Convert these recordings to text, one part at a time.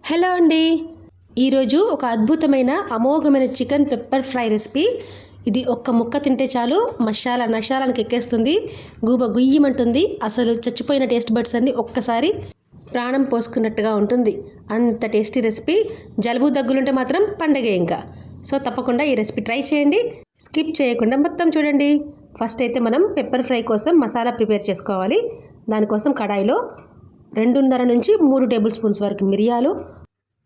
Hello అండి. ఈరోజు ఒక అద్భుతమైన అమోఘమైన చికెన్ పెప్పర్ ఫ్రై రెసిపీ. ఇది ఒక్క ముక్క తింటే చాలు మసాలా నషాలానికి ఎక్కేస్తుంది, గూబ గుయ్యమంటుంది. అసలు చచ్చిపోయిన టేస్ట్ బడ్స్ అన్ని ఒక్కసారి ప్రాణం పోసుకున్నట్టుగా ఉంటుంది. అంత టేస్టీ రెసిపీ. జలుబు దగ్గులుంటే మాత్రం పండగే ఇంకా. సో తప్పకుండా ఈ రెసిపీ ట్రై చేయండి, స్కిప్ చేయకుండా మొత్తం చూడండి. ఫస్ట్ అయితే మనం పెప్పర్ ఫ్రై కోసం మసాలా ప్రిపేర్ చేసుకోవాలి. దానికోసం కడాయిలో 2.5 నుంచి 3 టేబుల్ స్పూన్స్ వరకు మిరియాలు,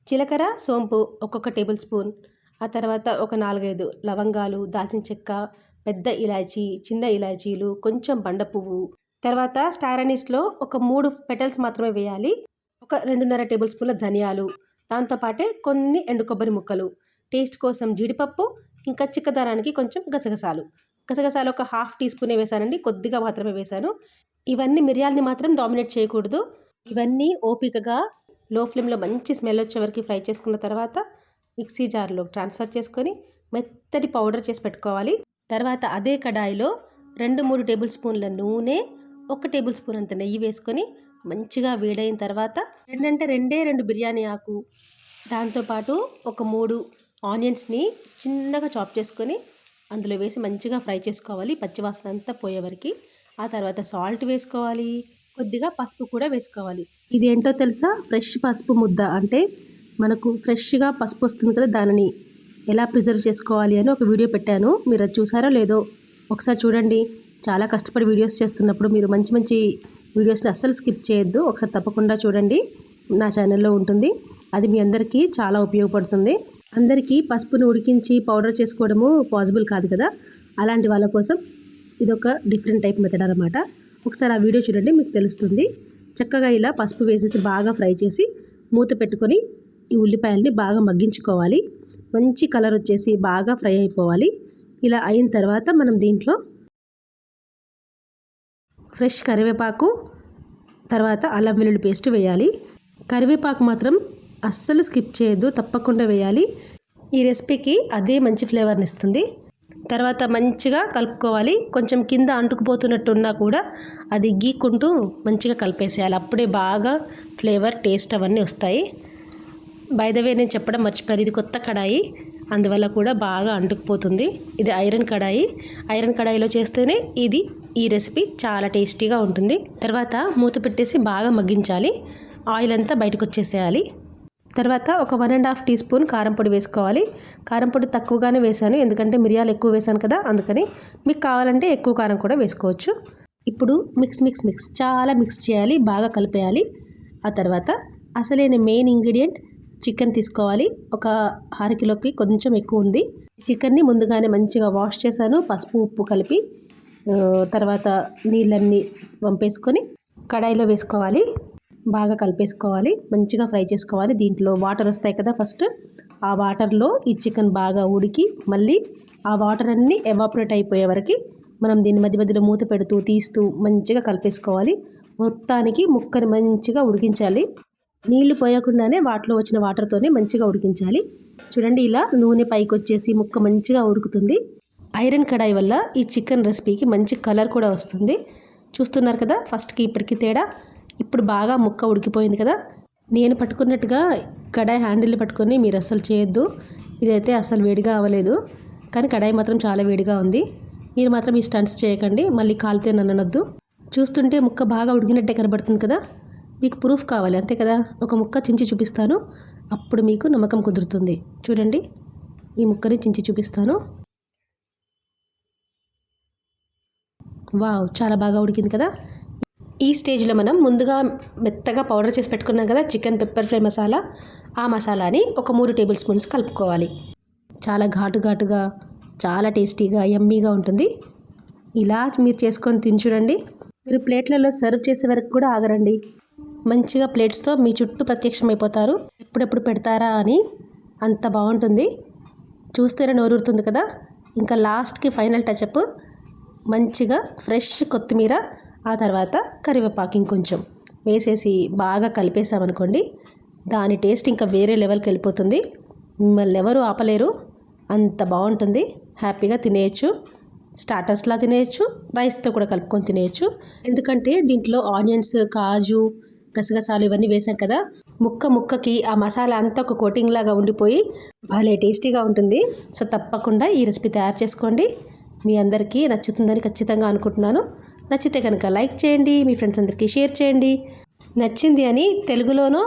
జీలకర్ర, సోంపు ఒక్కొక్క టేబుల్ స్పూన్, ఆ తర్వాత ఒక 4-5 లవంగాలు, దాల్చిన చెక్క, పెద్ద ఇలాచీ, చిన్న ఇలాచీలు, కొంచెం బండ పువ్వు, తర్వాత స్టార్ అనీస్లో ఒక 3 పెటల్స్ మాత్రమే వేయాలి. ఒక 2.5 టేబుల్ స్పూన్ల ధనియాలు, దాంతోపాటే కొన్ని ఎండు కొబ్బరి ముక్కలు, టేస్ట్ కోసం జీడిపప్పు, ఇంకా చిక్కదనానికి కొంచెం గసగసాలు ఒక 1/2 టీ స్పూనే వేసానండి, కొద్దిగా మాత్రమే వేశాను. ఇవన్నీ మిరియాలని మాత్రం డామినేట్ చేయకూడదు. ఇవన్నీ ఓపికగా లో ఫ్లేమ్లో మంచి స్మెల్ వచ్చే వరకు ఫ్రై చేసుకున్న తర్వాత మిక్సీ జార్లో ట్రాన్స్ఫర్ చేసుకొని మెత్తటి పౌడర్ చేసి పెట్టుకోవాలి. తర్వాత అదే కడాయిలో 2-3 టేబుల్ స్పూన్ల నూనె, 1 టేబుల్ స్పూన్ అంత నెయ్యి వేసుకొని మంచిగా వేడైన తర్వాత 2 బిర్యానీ ఆకు, దాంతోపాటు ఒక 3 ఆనియన్స్ని చిన్నగా చాప్ చేసుకొని అందులో వేసి మంచిగా ఫ్రై చేసుకోవాలి, పచ్చివాసన అంతా పోయే వరకు. ఆ తర్వాత సాల్ట్ వేసుకోవాలి, కొద్దిగా పసుపు కూడా వేసుకోవాలి. ఇదేంటో తెలుసా? ఫ్రెష్ పసుపు ముద్ద. అంటే మనకు ఫ్రెష్గా పసుపు వస్తుంది కదా, దానిని ఎలా ప్రిజర్వ్ చేసుకోవాలి అని ఒక వీడియో పెట్టాను. మీరు అది చూసారో లేదో ఒకసారి చూడండి. చాలా కష్టపడి వీడియోస్ చేస్తున్నప్పుడు మీరు మంచి మంచి వీడియోస్ని అస్సలు స్కిప్ చేయొద్దు. ఒకసారి తప్పకుండా చూడండి, నా ఛానల్లో ఉంటుంది. అది మీ అందరికీ చాలా ఉపయోగపడుతుంది. అందరికీ పసుపును ఉడికించి పౌడర్ చేసుకోవడము పాసిబుల్ కాదు కదా, అలాంటి వాళ్ళ కోసం ఇదొక డిఫరెంట్ టైప్ మెథడ్ అనమాట. ఒకసారి ఆ వీడియో చూడండి, మీకు తెలుస్తుంది. చక్కగా ఇలా పసుపు వేసేసి బాగా ఫ్రై చేసి మూత పెట్టుకొని ఈ ఉల్లిపాయల్ని బాగా మగ్గించుకోవాలి. మంచి కలర్ వచ్చేసి బాగా ఫ్రై అయిపోవాలి. ఇలా అయిన తర్వాత మనం దీంట్లో ఫ్రెష్ కరివేపాకు, తర్వాత అల్లం వెల్లుల్లి పేస్ట్ వేయాలి. కరివేపాకు మాత్రం అస్సలు స్కిప్ చేయొద్దు, తప్పకుండా వేయాలి. ఈ రెసిపీకి అదే మంచి ఫ్లేవర్ని ఇస్తుంది. తర్వాత మంచిగా కలుపుకోవాలి. కొంచెం కింద అంటుకుపోతున్నట్టున్నా కూడా అది గీక్కుంటూ మంచిగా కలిపేసేయాలి. అప్పుడే బాగా ఫ్లేవర్, టేస్ట్ అవన్నీ వస్తాయి. బై ద వే నేను చెప్పడం మర్చిపోయాను, ఇది కొత్త కడాయి, అందువల్ల కూడా బాగా అంటుకుపోతుంది. ఇది ఐరన్ కడాయి. ఐరన్ కడాయిలో చేస్తేనే ఈ రెసిపీ చాలా టేస్టీగా ఉంటుంది. తర్వాత మూత పెట్టేసి బాగా మగ్గించాలి. ఆయిల్ అంతా బయటకు వచ్చేసేయాలి. తర్వాత ఒక 1.5 టీ స్పూన్ కారం పొడి వేసుకోవాలి. కారం పొడి తక్కువగానే వేసాను, ఎందుకంటే మిరియాలు ఎక్కువ వేసాను కదా, అందుకని. మీకు కావాలంటే ఎక్కువ కారం కూడా వేసుకోవచ్చు. ఇప్పుడు మిక్స్ చాలా మిక్స్ చేయాలి, బాగా కలిపేయాలి. ఆ తర్వాత అసలైన మెయిన్ ఇంగ్రీడియంట్ చికెన్ తీసుకోవాలి. ఒక 1/2 కిలోకి కొంచెం ఎక్కువ ఉంది. చికెన్ని ముందుగానే మంచిగా వాష్ చేశాను, పసుపు ఉప్పు కలిపి. తర్వాత నీళ్ళన్నీ వంపేసుకొని కడాయిలో వేసుకోవాలి, బాగా కలిపేసుకోవాలి, మంచిగా ఫ్రై చేసుకోవాలి. దీంట్లో వాటర్ వస్తాయి కదా, ఫస్ట్ ఆ వాటర్లో ఈ చికెన్ బాగా ఉడికి మళ్ళీ ఆ వాటర్ అన్నీ ఎవాపరేట్ అయిపోయే వరకు మనం దీన్ని మధ్య మధ్యలో మూత పెడుతూ తీస్తూ మంచిగా కలిపేసుకోవాలి. మొత్తానికి ముక్కని మంచిగా ఉడికించాలి. నీళ్లు పోయకుండానే వాటిలో వచ్చిన వాటర్తోనే మంచిగా ఉడికించాలి. చూడండి, ఇలా నూనె పైకి వచ్చేసి ముక్క మంచిగా ఉడుకుతుంది. ఐరన్ కడాయి వల్ల ఈ చికెన్ రెసిపీకి మంచి కలర్ కూడా వస్తుంది. చూస్తున్నారు కదా ఫస్ట్కి ఇప్పటికి తేడా. ఇప్పుడు బాగా ముక్క ఉడికిపోయింది కదా. నేను పట్టుకున్నట్టుగా కడాయి హ్యాండిల్ని పట్టుకొని మీరు అస్సలు చేయొద్దు. ఇదైతే అస్సలు వేడిగా అవ్వలేదు, కానీ కడాయి మాత్రం చాలా వేడిగా ఉంది. మీరు మాత్రం ఈ స్టంట్స్ చేయకండి, మళ్ళీ కాలితే నన్ను అనొద్దు. చూస్తుంటే ముక్క బాగా ఉడికినట్టే కనబడుతుంది కదా. మీకు ప్రూఫ్ కావాలి అంతే కదా, ఒక ముక్క చించి చూపిస్తాను, అప్పుడు మీకు నమ్మకం కుదురుతుంది. చూడండి, ఈ ముక్కని చించి చూపిస్తాను. వావ్, చాలా బాగా ఉడికింది కదా. ఈ స్టేజ్లో మనం ముందుగా మెత్తగా పౌడర్ చేసి పెట్టుకున్నాం కదా చికెన్ పెప్పర్ ఫ్రై మసాలా, ఆ మసాలాని ఒక 3 టేబుల్ స్పూన్స్ కలుపుకోవాలి. చాలా ఘాటుగా చాలా టేస్టీగా యమ్మీగా ఉంటుంది. ఇలా మీరు చేసుకొని తిని చూడండి. మీరు ప్లేట్లలో సర్వ్ చేసే వరకు కూడా ఆగరండి. మంచిగా ప్లేట్స్తో మీ చుట్టూ ప్రత్యక్షమైపోతారు. ఎప్పుడెప్పుడు పెడతారా అని, అంత బాగుంటుంది. చూస్తేనే నోరూరుతుంది కదా. ఇంకా లాస్ట్కి ఫైనల్ టచ్అప్ మంచిగా ఫ్రెష్ కొత్తిమీర, ఆ తర్వాత కరివేపాకు ఇంకొంచెం వేసేసి బాగా కలిపేసామనుకోండి, దాని టేస్ట్ ఇంకా వేరే లెవెల్కి వెళ్ళిపోతుంది. మిమ్మల్ని ఎవరు ఆపలేరు, అంత బాగుంటుంది. హ్యాపీగా తినేయచ్చు, స్టార్టర్స్లా తినేయచ్చు, రైస్తో కూడా కలుపుకొని తినేయచ్చు. ఎందుకంటే దీంట్లో ఆనియన్స్, కాజు, గసగసాలు ఇవన్నీ వేసాం కదా, ముక్కకి ఆ మసాలా అంతా ఒక కోటింగ్ లాగా ఉండిపోయి భలే టేస్టీగా ఉంటుంది. సో తప్పకుండా ఈ రెసిపీ తయారు చేసుకోండి. మీ అందరికీ నచ్చుతుందని ఖచ్చితంగా అనుకుంటున్నాను. నచ్చితే కనుక లైక్ చేయండి, మీ ఫ్రెండ్స్ అందరికీ షేర్ చేయండి. నచ్చింది అని తెలుగులోనో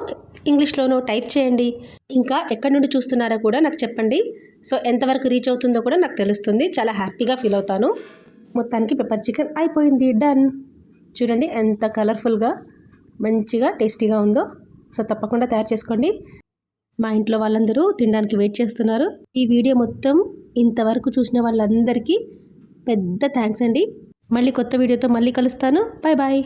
ఇంగ్లీష్లోనో టైప్ చేయండి. ఇంకా ఎక్కడి నుండి చూస్తున్నారో కూడా నాకు చెప్పండి. సో ఎంతవరకు రీచ్ అవుతుందో కూడా నాకు తెలుస్తుంది. చాలా హ్యాపీగా ఫీల్ అవుతాను. మొత్తానికి పెప్పర్ చికెన్ అయిపోయింది, డన్. చూడండి ఎంత కలర్ఫుల్గా మంచిగా టేస్టీగా ఉందో. సో తప్పకుండా తయారు చేసుకోండి. మా ఇంట్లో వాళ్ళందరూ తినడానికి వెయిట్ చేస్తున్నారు. ఈ వీడియో మొత్తం ఇంతవరకు చూసిన వాళ్ళందరికీ పెద్ద థ్యాంక్స్ అండి. మళ్ళీ కొత్త వీడియోతో మళ్ళీ కలుస్తాను. Bye bye.